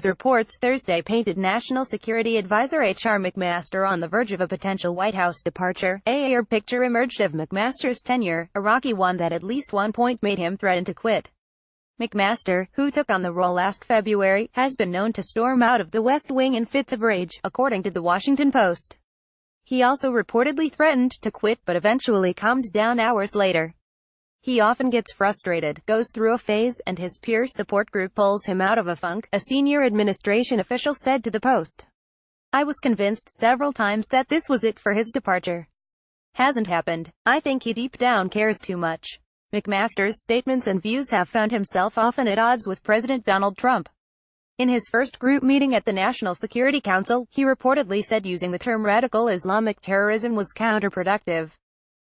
as reports Thursday painted National Security Advisor H.R. McMaster on the verge of a potential White House departure. A picture emerged of McMaster's tenure, a rocky one that at least one point made him threaten to quit. McMaster, who took on the role last February, has been known to storm out of the West Wing in fits of rage, according to The Washington Post. He also reportedly threatened to quit but eventually calmed down hours later. He often gets frustrated, goes through a phase, and his peer support group pulls him out of a funk, a senior administration official said to the Post. I was convinced several times that this was it for his departure. Hasn't happened. I think he deep down cares too much. McMaster's statements and views have found himself often at odds with President Donald Trump. In his first group meeting at the National Security Council, he reportedly said using the term radical Islamic terrorism was counterproductive.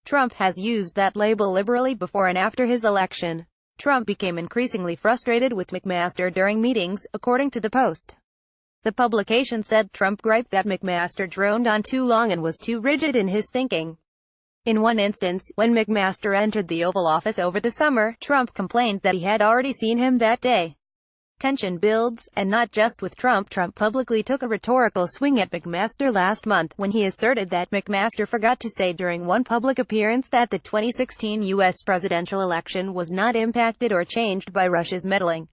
Trump has used that label liberally before and after his election. Trump became increasingly frustrated with McMaster during meetings, according to the Post. The publication said Trump griped that McMaster droned on too long and was too rigid in his thinking. In one instance, when McMaster entered the Oval Office over the summer, Trump complained that he had already seen him that day. Tension builds, and not just with Trump. Trump publicly took a rhetorical swing at McMaster last month, when he asserted that McMaster forgot to say during one public appearance that the 2016 U.S. presidential election was not impacted or changed by Russia's meddling.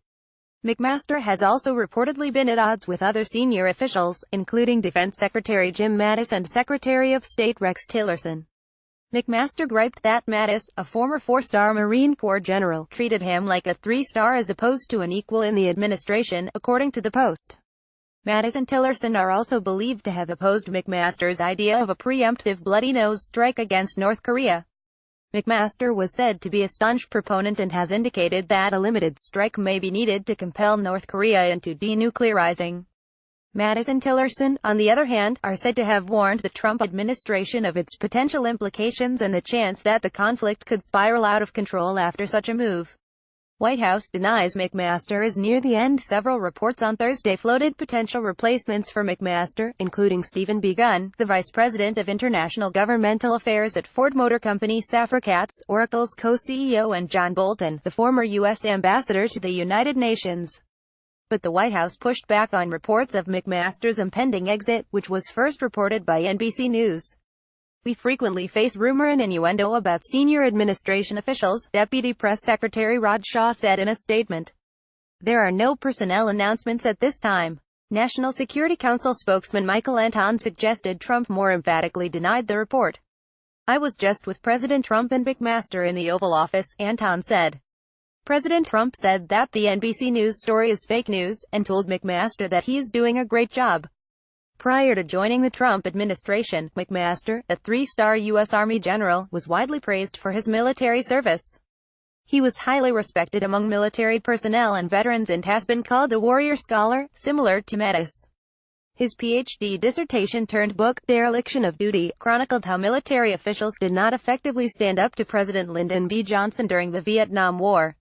McMaster has also reportedly been at odds with other senior officials, including Defense Secretary Jim Mattis and Secretary of State Rex Tillerson. McMaster griped that Mattis, a former four-star Marine Corps general, treated him like a three-star as opposed to an equal in the administration, according to the Post. Mattis and Tillerson are also believed to have opposed McMaster's idea of a preemptive bloody-nose strike against North Korea. McMaster was said to be a staunch proponent and has indicated that a limited strike may be needed to compel North Korea into denuclearizing. Mattis and Tillerson, on the other hand, are said to have warned the Trump administration of its potential implications and the chance that the conflict could spiral out of control after such a move. White House denies McMaster is near the end. Several reports on Thursday floated potential replacements for McMaster, including Stephen B. Gunn, the Vice President of International Governmental Affairs at Ford Motor Company, Safra Catz, Oracle's co-CEO, and John Bolton, the former U.S. ambassador to the United Nations. But the White House pushed back on reports of McMaster's impending exit, which was first reported by NBC News. We frequently face rumor and innuendo about senior administration officials, Deputy Press Secretary Rod Shaw said in a statement. There are no personnel announcements at this time. National Security Council spokesman Michael Anton suggested Trump more emphatically denied the report. I was just with President Trump and McMaster in the Oval Office, Anton said. President Trump said that the NBC News story is fake news, and told McMaster that he is doing a great job. Prior to joining the Trump administration, McMaster, a three-star U.S. Army general, was widely praised for his military service. He was highly respected among military personnel and veterans and has been called a warrior scholar, similar to Mattis. His PhD dissertation-turned-book, Dereliction of Duty, chronicled how military officials did not effectively stand up to President Lyndon B. Johnson during the Vietnam War.